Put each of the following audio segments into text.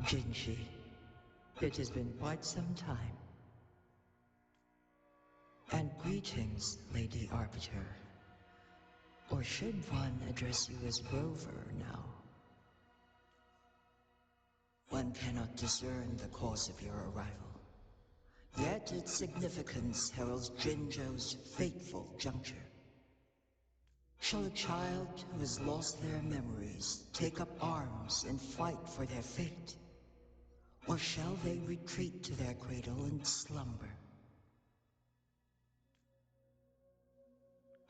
Jinshi, it has been quite some time. And greetings, Lady Arbiter. Or should one address you as Rover now? One cannot discern the cause of your arrival. Yet its significance heralds Jinzhou's fateful juncture. Shall a child who has lost their memories take up arms and fight for their fate? Or shall they retreat to their cradle and slumber?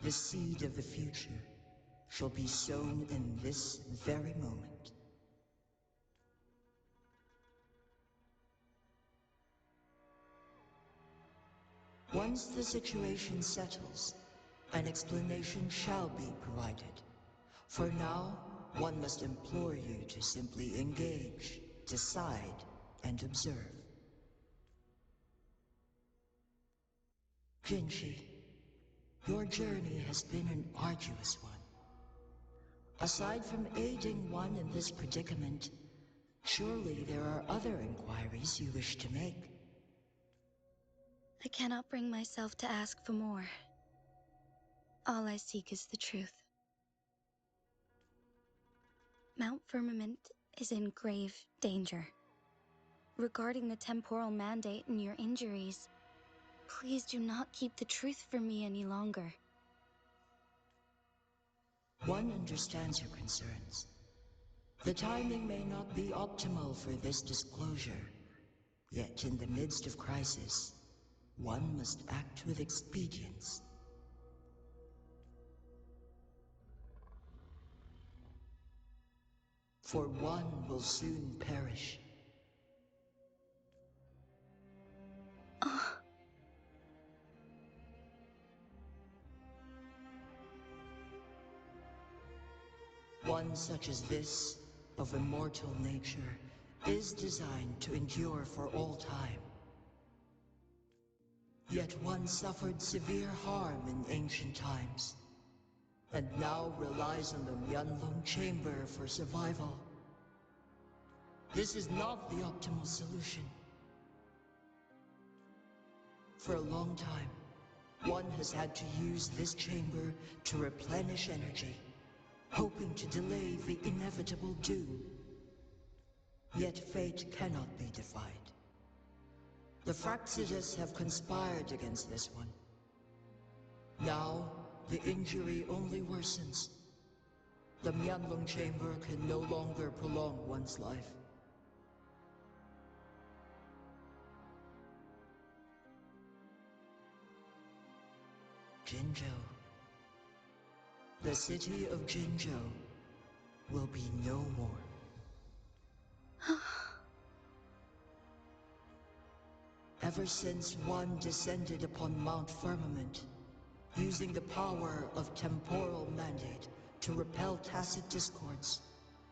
The seed of the future shall be sown in this very moment. Once the situation settles, an explanation shall be provided. For now, one must implore you to simply engage, decide, and observe. Jinshi, your journey has been an arduous one. Aside from aiding one in this predicament, surely there are other inquiries you wish to make. I cannot bring myself to ask for more. All I seek is the truth. Mount Firmament is in grave danger. Regarding the temporal mandate and your injuries, please do not keep the truth from me any longer. One understands your concerns. The timing may not be optimal for this disclosure, yet in the midst of crisis, one must act with expedience. For one will soon perish. One such as this, of immortal nature, is designed to endure for all time. Yet one suffered severe harm in ancient times, and now relies on the Mianlong Chamber for survival. This is not the optimal solution. For a long time, one has had to use this chamber to replenish energy, hoping to delay the inevitable doom. Yet fate cannot be defied. The Fraxitus have conspired against this one. Now, the injury only worsens. The Mianlong Chamber can no longer prolong one's life. Jinzhou. The city of Jinzhou will be no more. Ever since one descended upon Mount Firmament, using the power of temporal mandate to repel tacit discords,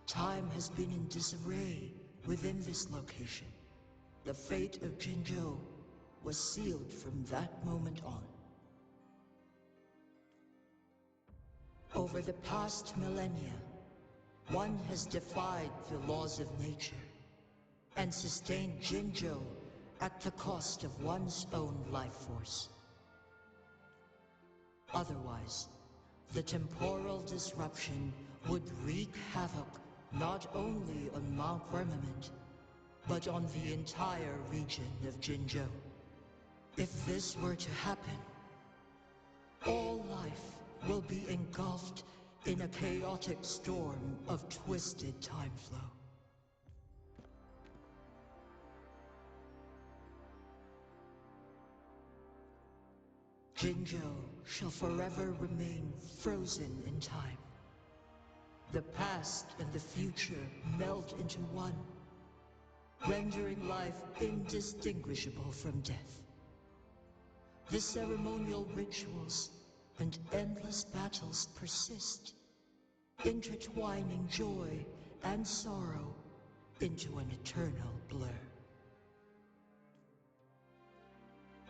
time has been in disarray within this location. The fate of Jinzhou was sealed from that moment on. Over the past millennia, one has defied the laws of nature and sustained Jinzhou at the cost of one's own life force. Otherwise, the temporal disruption would wreak havoc not only on Mount Firmament, but on the entire region of Jinzhou. If this were to happen, all life will be engulfed in a chaotic storm of twisted time flow. Jinzhou shall forever remain frozen in time. The past and the future melt into one, rendering life indistinguishable from death. The ceremonial rituals and endless battles persist, intertwining joy and sorrow into an eternal blur.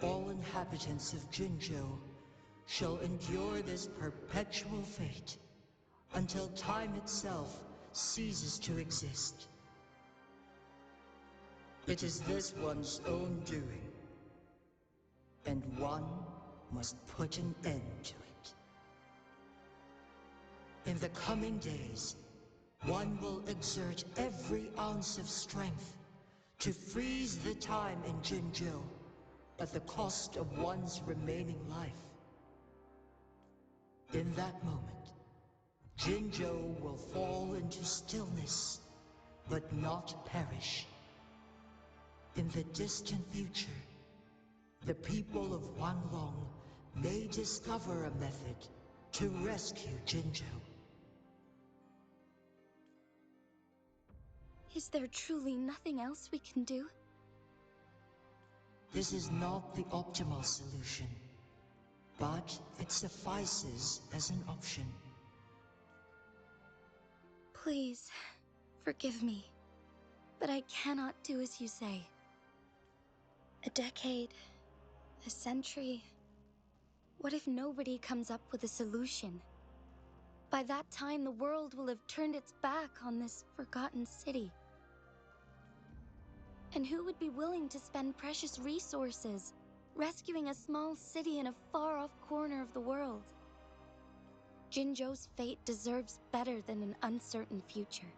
All inhabitants of Jinzhou shall endure this perpetual fate until time itself ceases to exist. It is this one's own doing, and one must put an end to it. In the coming days, one will exert every ounce of strength to freeze the time in Jiao at the cost of one's remaining life. In that moment, Jiao will fall into stillness, but not perish. In the distant future, the people of Wanlong may discover a method to rescue Jiao. Is there truly nothing else we can do? This is not the optimal solution, but it suffices as an option. Please, forgive me, but I cannot do as you say. A decade, a century. What if nobody comes up with a solution? By that time, the world will have turned its back on this forgotten city. And who would be willing to spend precious resources rescuing a small city in a far-off corner of the world? Jinzhou's fate deserves better than an uncertain future.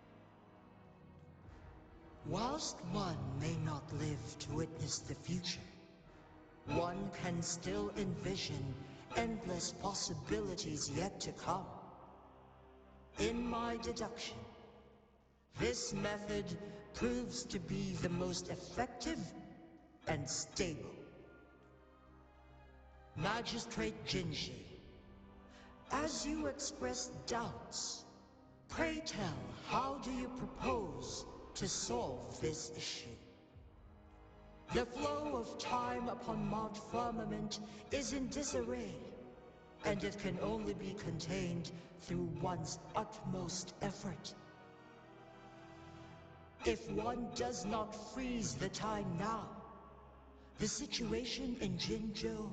Whilst one may not live to witness the future, one can still envision endless possibilities yet to come. In my deduction, this method proves to be the most effective and stable. Magistrate Jinji, as you express doubts, pray tell, how do you propose to solve this issue? The flow of time upon Mount Firmament is in disarray, and it can only be contained through one's utmost effort. If one does not freeze the time now, the situation in Jinzhou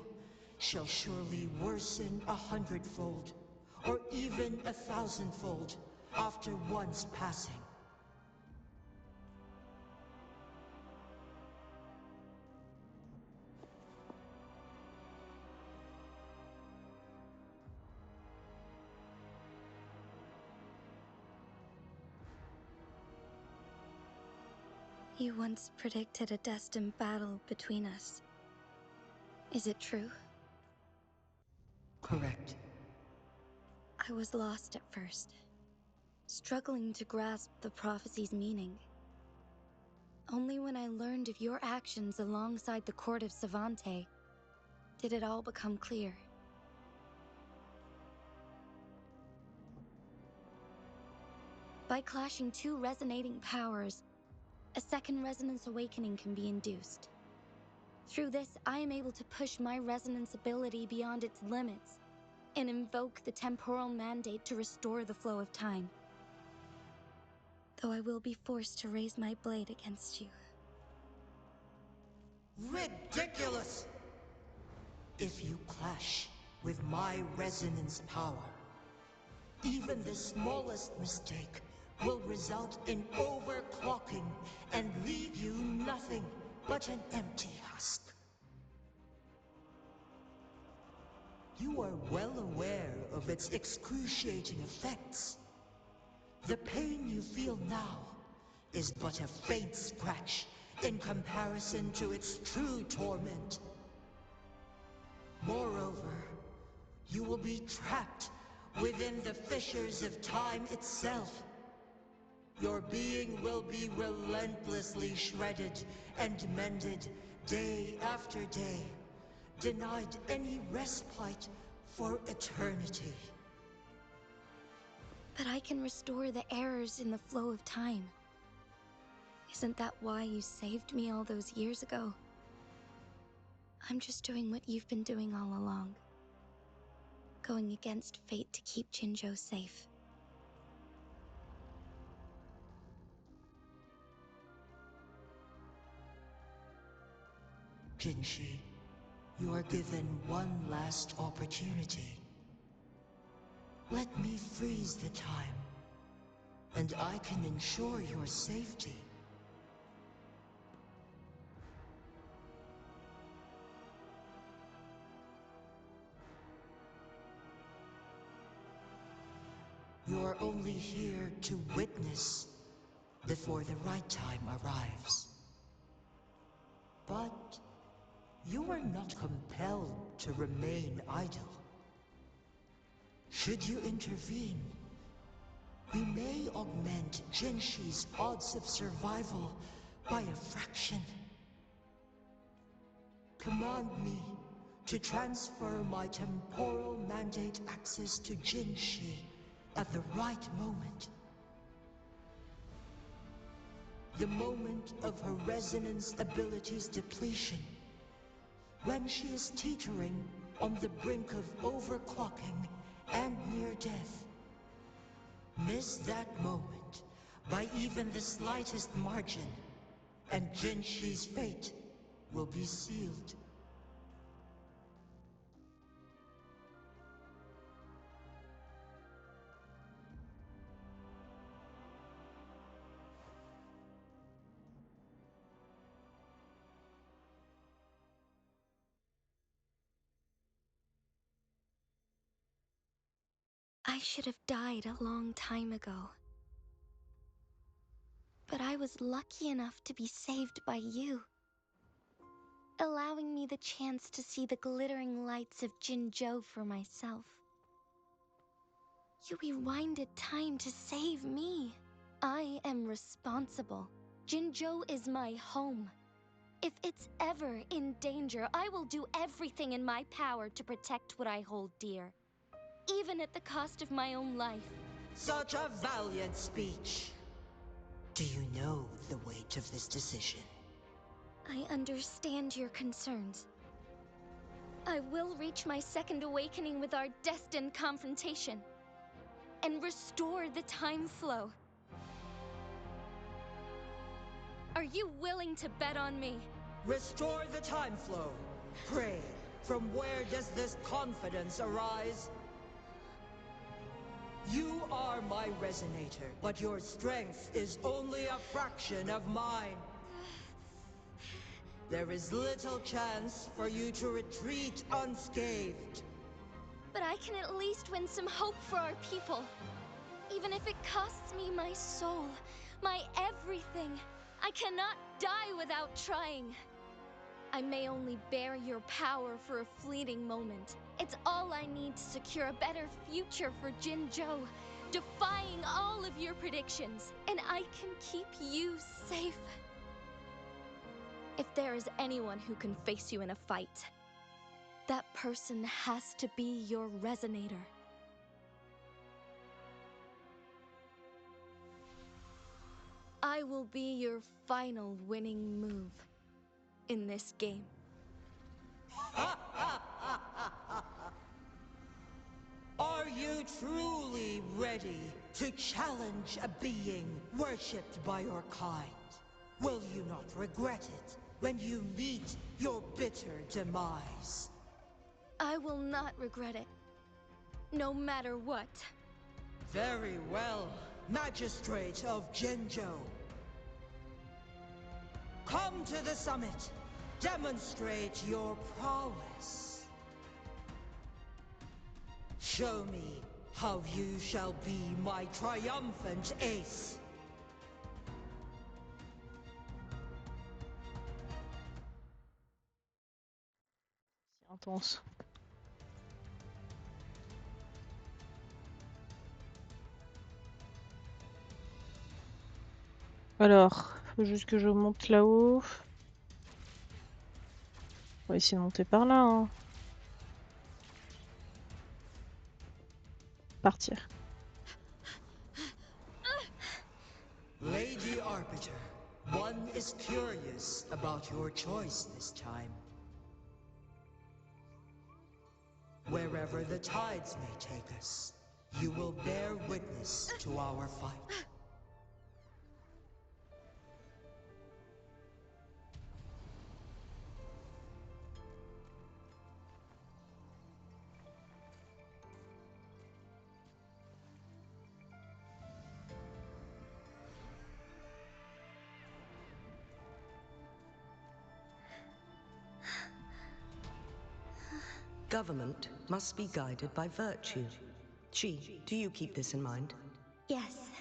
shall surely worsen 100-fold, or even 1,000-fold, after one's passing. You once predicted a destined battle between us. Is it true? Correct. I was lost at first, struggling to grasp the prophecy's meaning. Only when I learned of your actions alongside the court of Savante did it all become clear. By clashing two resonating powers, a second resonance awakening can be induced. Through this, I am able to push my resonance ability beyond its limits and invoke the temporal mandate to restore the flow of time. Though I will be forced to raise my blade against you. Ridiculous! If you clash with my resonance power, even the smallest mistake will result in overclocking and leave you nothing but an empty husk. You are well aware of its excruciating effects. The pain you feel now is but a faint scratch in comparison to its true torment. Moreover, you will be trapped within the fissures of time itself. Your being will be relentlessly shredded and mended day after day, denied any respite for eternity. But I can restore the errors in the flow of time. Isn't that why you saved me all those years ago? I'm just doing what you've been doing all along. Going against fate to keep Jinzhou safe. Jinshi, you are given one last opportunity. Let me freeze the time, and I can ensure your safety. You're only here to witness before the right time arrives. But you are not compelled to remain idle. Should you intervene, we may augment Jinshi's odds of survival by a fraction. Command me to transfer my temporal mandate access to Jinshi at the right moment. The moment of her resonance ability's depletion, when she is teetering on the brink of overclocking and near death. Miss that moment by even the slightest margin, and Jinshi's fate will be sealed. I should have died a long time ago. But I was lucky enough to be saved by you, allowing me the chance to see the glittering lights of Jiao for myself. You rewinded time to save me. I am responsible. Jiao is my home. If it's ever in danger, I will do everything in my power to protect what I hold dear, even at the cost of my own life. Such a valiant speech. Do you know the weight of this decision? I understand your concerns. I will reach my second awakening with our destined confrontation, and restore the time flow. Are you willing to bet on me? Restore the time flow. Pray, from where does this confidence arise? You are my resonator, but your strength is only a fraction of mine. There is little chance for you to retreat unscathed. But I can at least win some hope for our people. Even if it costs me my soul, my everything, I cannot die without trying. I may only bear your power for a fleeting moment. It's all I need to secure a better future for Jiao, defying all of your predictions, and I can keep you safe. If there is anyone who can face you in a fight, that person has to be your resonator. I will be your final winning move in this game. Are you truly ready to challenge a being worshipped by your kind? Will you not regret it when you meet your bitter demise? I will not regret it, no matter what. Very well, Magistrate of Jiao. Come to the summit. Demonstrate your prowess. Show me how you shall be my triumphant ace. C'est intense. Alors, faut juste que je monte là-haut. On va essayer de monter par là, hein. Partir. Lady Arbiter, one is curious about your choice this time. Wherever the tides may take us, you will bear witness to our fight. Government must be guided by virtue. Chi, do you keep this in mind? Yes,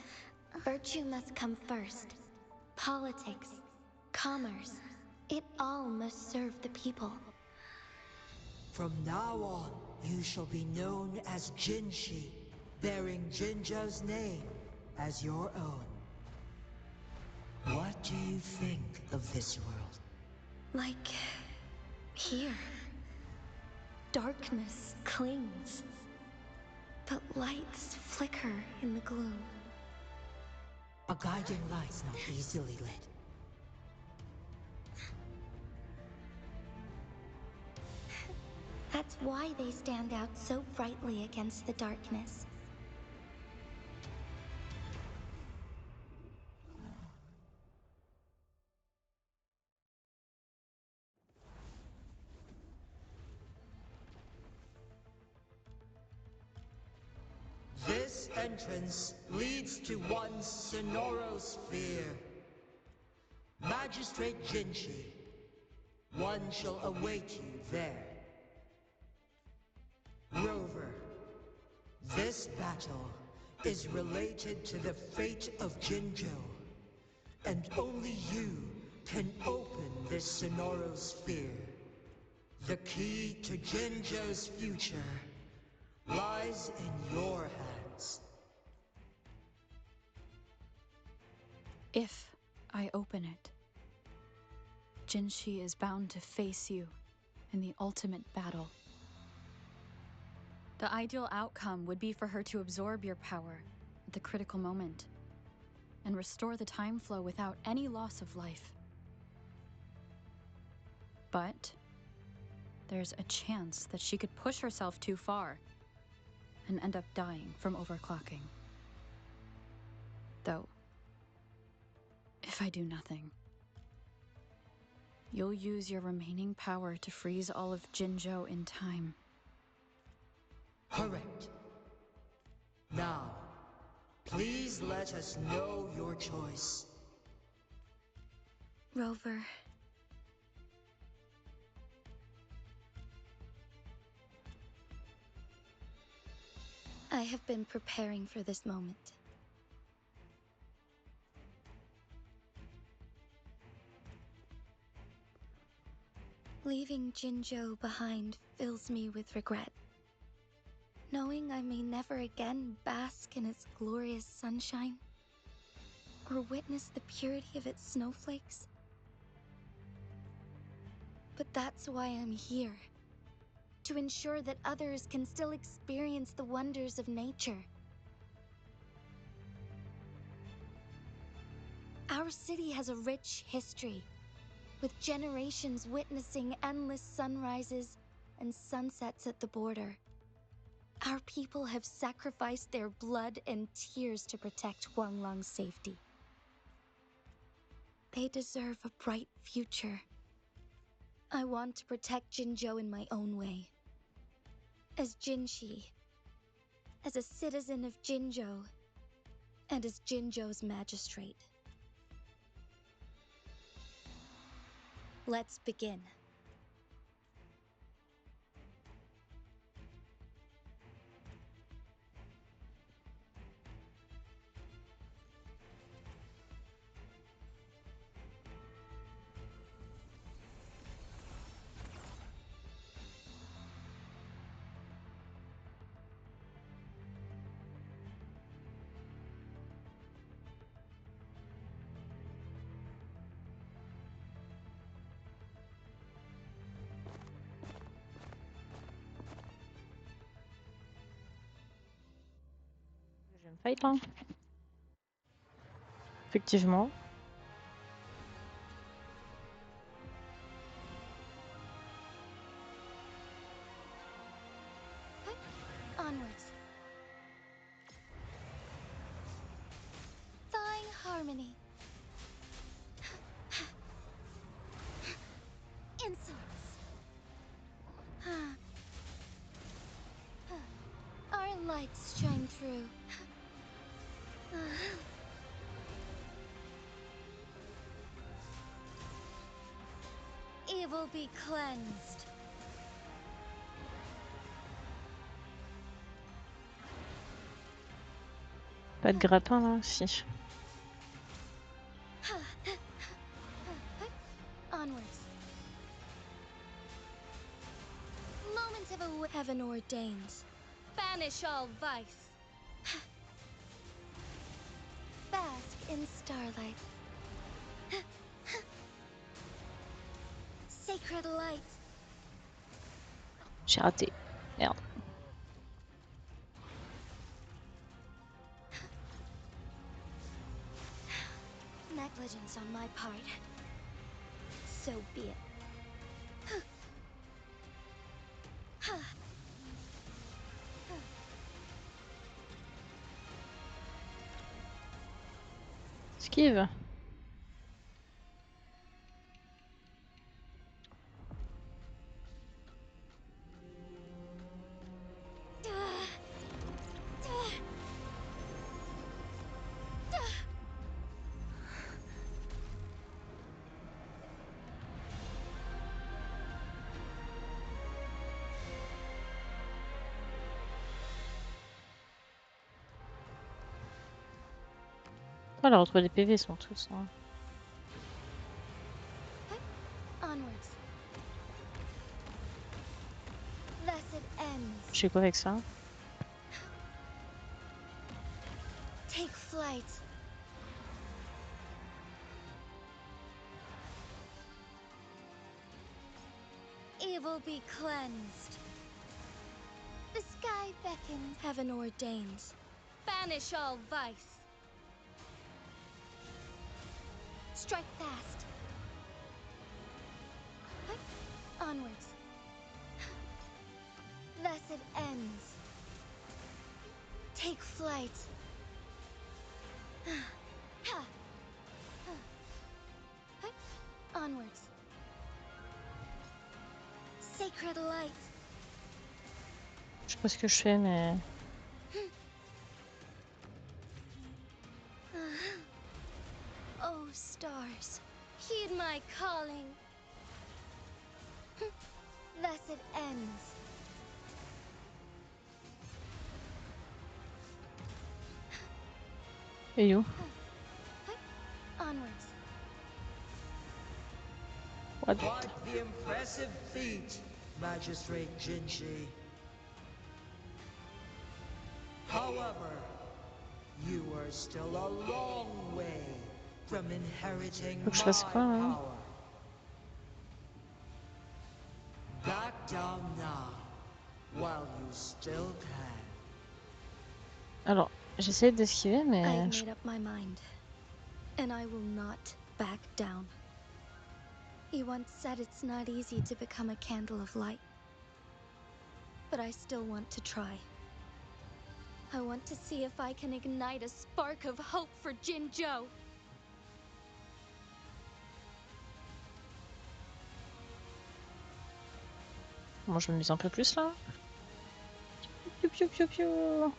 virtue must come first. Politics, commerce, it all must serve the people. From now on, you shall be known as Jinshi, bearing Jinzhou's name as your own. What do you think of this world? Like here. Darkness clings, but lights flicker in the gloom. A guiding light's not easily lit. That's why they stand out so brightly against the darkness. This entrance leads to one Sonorosphere. Magistrate Jinshi, one shall await you there. Rover, this battle is related to the fate of Jinzhou, and only you can open this Sonorosphere. The key to Jinzhou's future lies in your hands. If I open it, Jinshi is bound to face you in the ultimate battle. The ideal outcome would be for her to absorb your power at the critical moment and restore the time flow without any loss of life. But there's a chance that she could push herself too far and end up dying from overclocking. Though, if I do nothing, you'll use your remaining power to freeze all of Jinzhou in time. Correct. Now, please let us know your choice. Rover. I have been preparing for this moment. Leaving Jinzhou behind fills me with regret. Knowing I may never again bask in its glorious sunshine, or witness the purity of its snowflakes. But that's why I'm here. To ensure that others can still experience the wonders of nature. Our city has a rich history, with generations witnessing endless sunrises and sunsets at the border. Our people have sacrificed their blood and tears to protect Huanglang's safety. They deserve a bright future. I want to protect Jinzhou in my own way. As Jinshi, as a citizen of Jinzhou, and as Jinzhou's magistrate. Let's begin. Deuxième fight, hein. Effectivement. Onwards. Thawing harmony. Insolence. Our lights shine through. Evil be cleansed. Pas de grappin là, si. Onwards. Moment of a heaven ordains. Banish all vice. Bask in starlight. Sacred light. J'ai raté. Merde. Negligence on my part. So be it. Esquive. Oh, la retrouve des PV sont tous. Hein. Onwards. Thus it ends. Je fais quoi avec ça? Take flight. Evil be cleansed. The sky beckons. Heaven ordains. Banish all vice. Strike fast. Onwards. Thus it ends. Take flight. Onwards. Sacred light. Je sais pas ce que je fais, mais. Oh, stars, heed my calling. Thus it ends. Et où? Onwards. What? Quite the impressive feat, Magistrate Jinshi. However, you are still a long way from inheriting Faut que je my fasse quoi, hein? power. Back down now, while you still can. Alors, j'essaie d'esquiver, I've mais. made up my mind, and I will not back down. You once said it's not easy to become a candle of light, but I still want to try. I want to see if I can ignite a spark of hope for Jiao. Bon, je m'amuse un peu plus là. Piou, piou, piou, piou.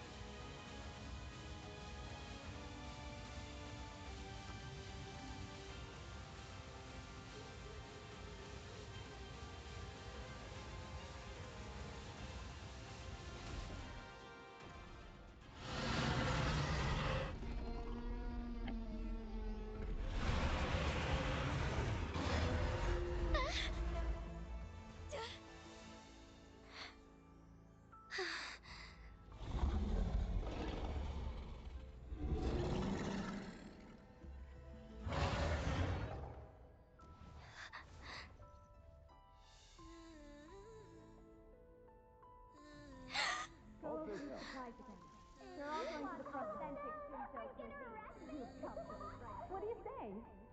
What do you say?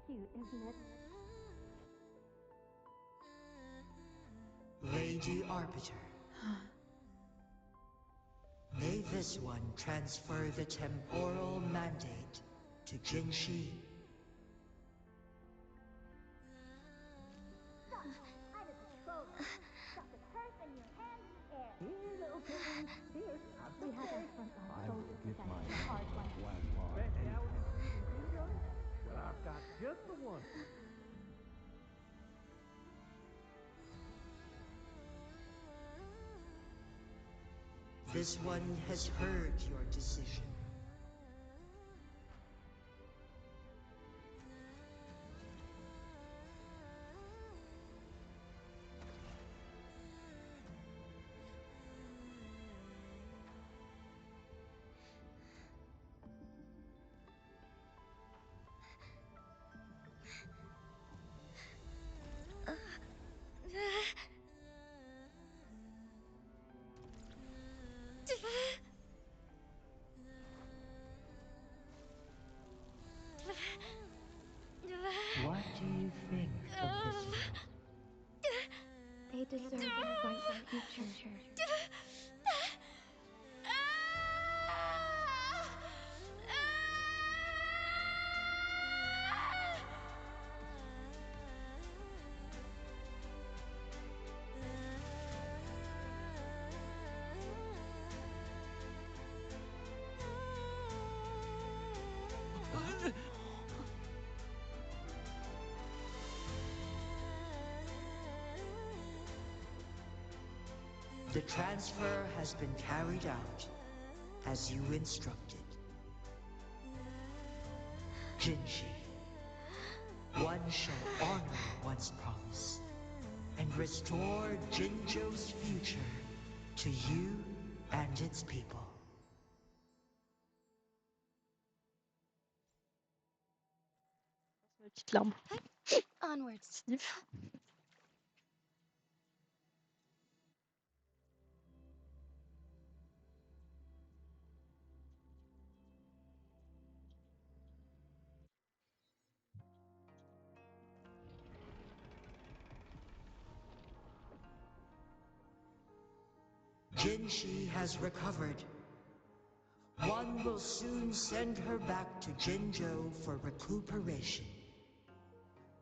Cute, isn't it? Lady Arbiter. May this one transfer the temporal mandate to Jinshi. Here, little kitten. Here, have we have our frontline soldiers today. A hard one. Well, I've got just the one. This one has heard your decision. deserve a brighter future. The transfer has been carried out as you instructed. Jinshi, one shall honor one's promise and restore Jinzhou's future to you and its people. Petite larme. Onwards. Sniff. Jinshi has recovered. One will soon send her back to Jinzhou for recuperation.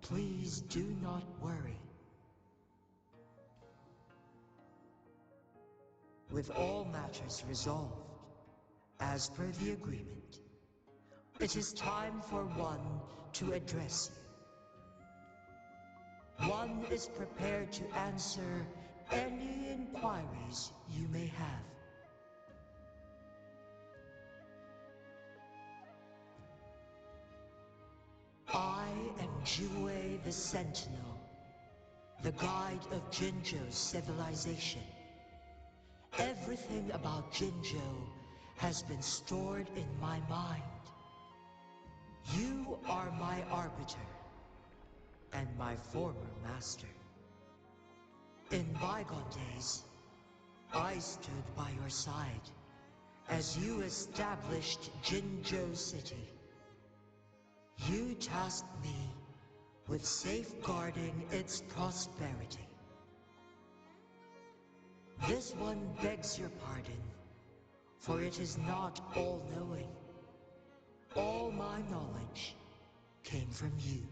Please do not worry. With all matters resolved, as per the agreement, it is time for one to address you. One is prepared to answer any inquiries you may have. I am Jiao the Sentinel, the guide of Jinzhou's civilization. Everything about Jinzhou has been stored in my mind. You are my arbiter, and my former master. In bygone days, I stood by your side as you established Jinzhou City. You tasked me with safeguarding its prosperity. This one begs your pardon, for it is not all-knowing. All my knowledge came from you.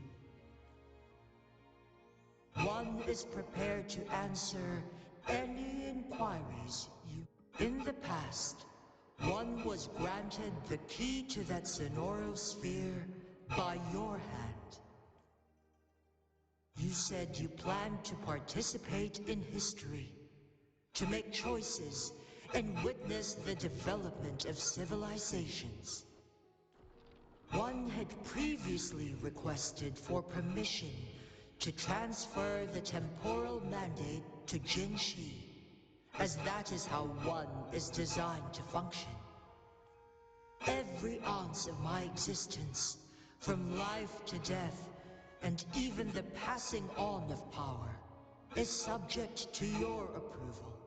One is prepared to answer any inquiries you... In the past, one was granted the key to that Sonoro sphere by your hand. You said you planned to participate in history, to make choices and witness the development of civilizations. One had previously requested for permission to transfer the temporal mandate to Jinshi, as that is how one is designed to function. Every ounce of my existence, from life to death, and even the passing on of power, is subject to your approval.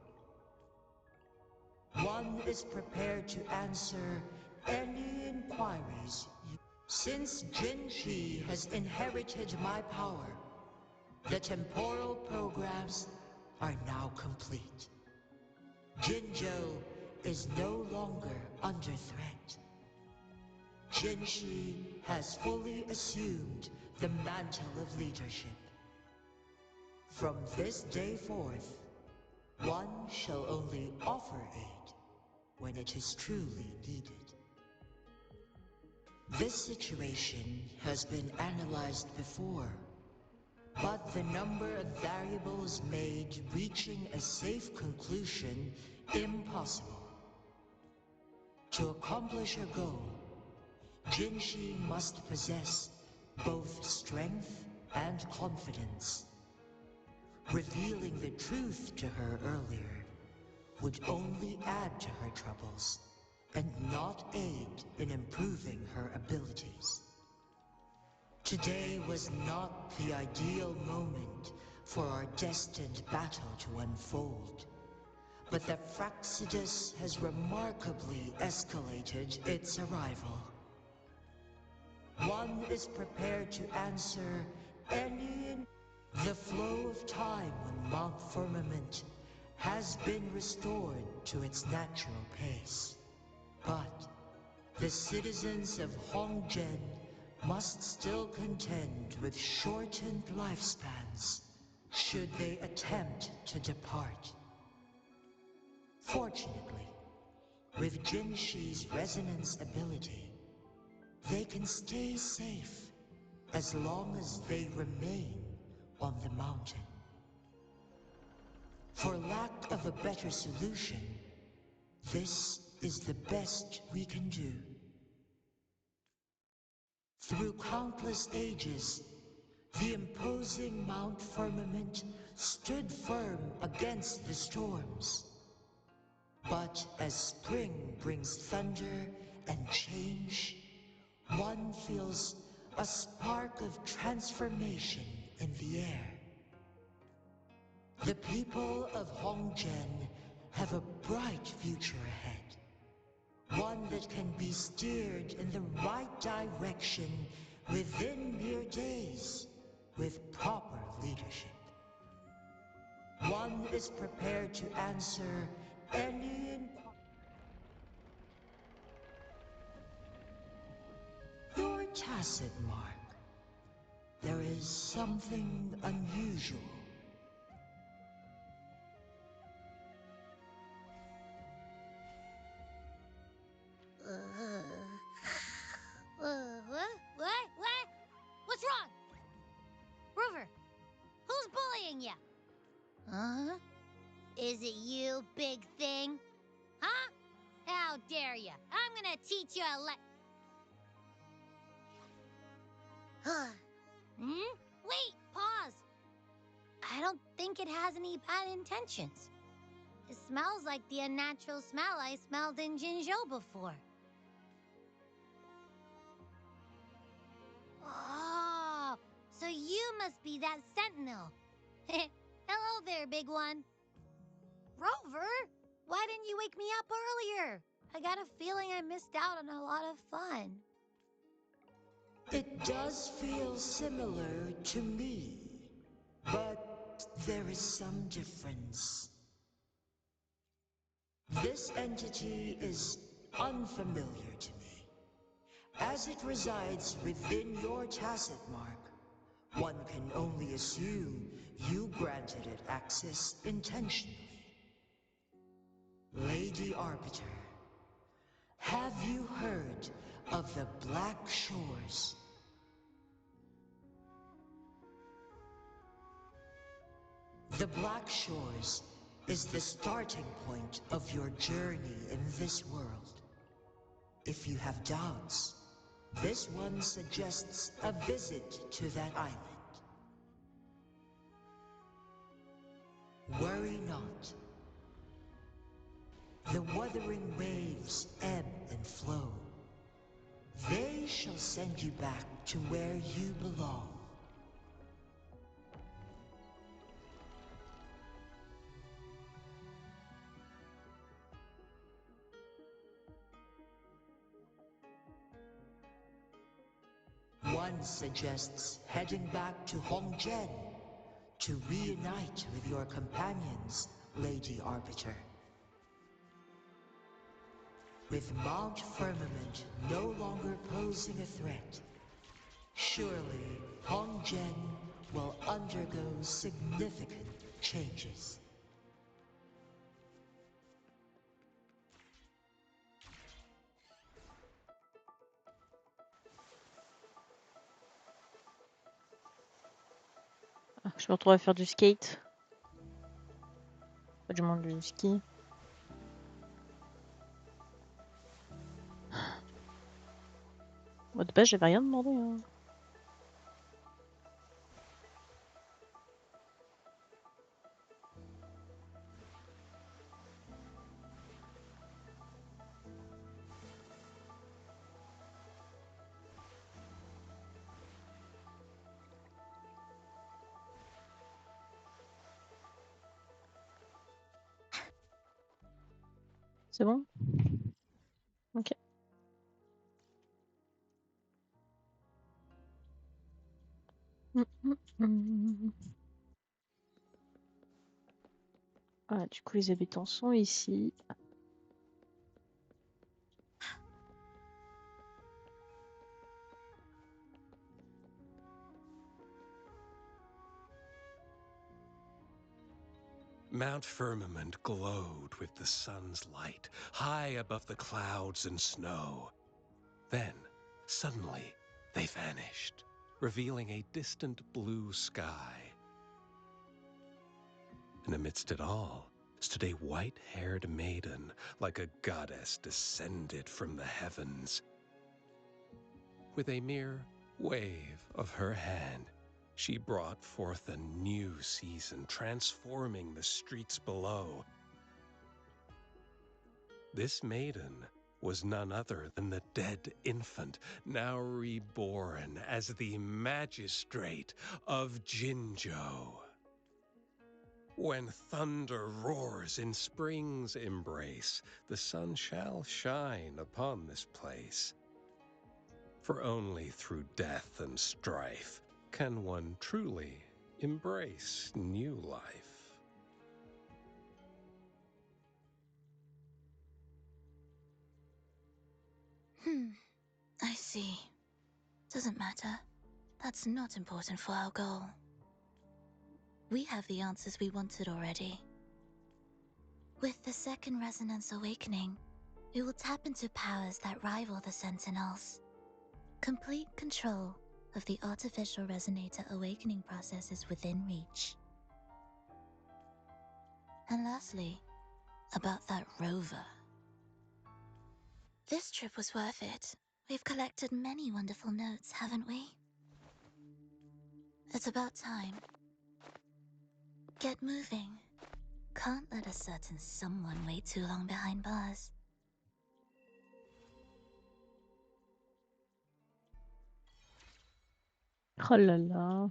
One is prepared to answer any inquiries you... Since Jinshi has inherited my power, the temporal programs are now complete. Jinzhou is no longer under threat. Jinshi has fully assumed the mantle of leadership. From this day forth, one shall only offer aid when it is truly needed. This situation has been analyzed before, but the number of variables made reaching a safe conclusion impossible. To accomplish her goal, Jinshi must possess both strength and confidence. Revealing the truth to her earlier would only add to her troubles, and not aid in improving her abilities. Today was not the ideal moment for our destined battle to unfold, but the Fraxidus has remarkably escalated its arrival. One is prepared to answer any... The flow of time on Mount Firmament has been restored to its natural pace. But the citizens of Hongzhen must still contend with shortened lifespans should they attempt to depart. Fortunately, with Jinshi's resonance ability, they can stay safe as long as they remain on the mountain. For lack of a better solution, this is the best we can do. Through countless ages, the imposing Mount Firmament stood firm against the storms. But as spring brings thunder and change, one feels a spark of transformation in the air. The people of Hongzhen have a bright future ahead. One that can be steered in the right direction within mere days with proper leadership. One is prepared to answer any Your tacit, Mark. There is something unusual. What? What's wrong? Rover, who's bullying you? Huh? Is it you, big thing? Huh? How dare you? I'm gonna teach you a Wait, pause. I don't think it has any bad intentions. It smells like the unnatural smell I smelled in Jinzhou before. Oh, so you must be that sentinel. Hello there, big one. Rover, why didn't you wake me up earlier? I got a feeling I missed out on a lot of fun. It does feel similar to me, but there is some difference. This entity is unfamiliar to me. As it resides within your tacit mark, one can only assume you granted it access intentionally. Lady Arbiter, have you heard of the Black Shores? The Black Shores is the starting point of your journey in this world. If you have doubts, this one suggests a visit to that island. Worry not. The Wuthering Waves ebb and flow. They shall send you back to where you belong. One suggests heading back to Hongzhen to reunite with your companions, Lady Arbiter. With Mount Firmament no longer posing a threat, surely Hongzhen will undergo significant changes. Je me retrouve à faire du skate. Pas du monde du ski. Moi de base j'avais rien demandé. Hein. C'est bon? Ok. Ah, du coup, les habitants sont ici. Mount Firmament glowed with the sun's light, high above the clouds and snow. Then, suddenly, they vanished, revealing a distant blue sky. And amidst it all stood a white-haired maiden, like a goddess descended from the heavens. With a mere wave of her hand, she brought forth a new season, transforming the streets below. This maiden was none other than the dead infant, now reborn as the magistrate of Jiao. When thunder roars in spring's embrace, the sun shall shine upon this place. For only through death and strife can one truly embrace new life. I see. Doesn't matter. That's not important for our goal. We have the answers we wanted already. With the second resonance awakening, we will tap into powers that rival the Sentinels. Complete control of the artificial resonator awakening process is within reach. And lastly, about that rover. This trip was worth it. We've collected many wonderful notes, haven't we? It's about time. Get moving. Can't let a certain someone wait too long behind bars. Oh là là.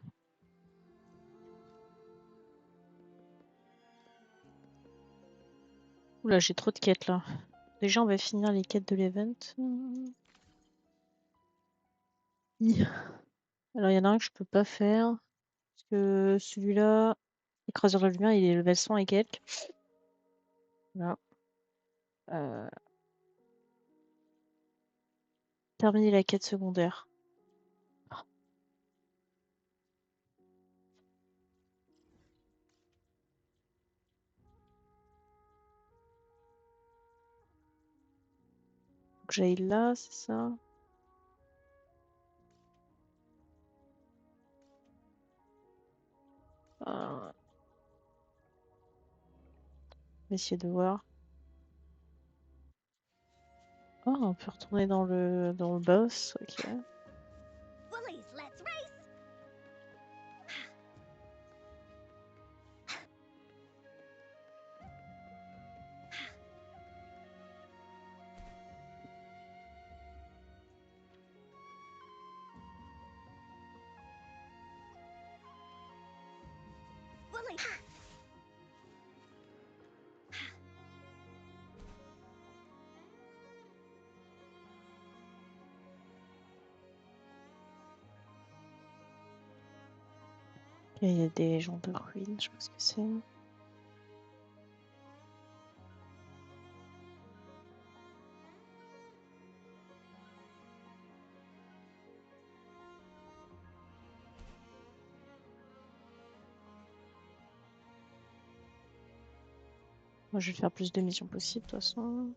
Oula, j'ai trop de quêtes là. Déjà, on va finir les quêtes de l'event. Alors, il y en a un que je peux pas faire. Parce que celui-là, écraseur de lumière, il est level 100 et quelques. Voilà. Terminer la quête secondaire. Faut que j'aille là, c'est ça? On va essayer de voir. Oh, on peut retourner dans le boss, ok. Bullies, let's race! Bully! Ok, il y a des gens de ruines, je sais pas ce que c'est. Moi, je vais faire plus de missions possibles, de toute façon.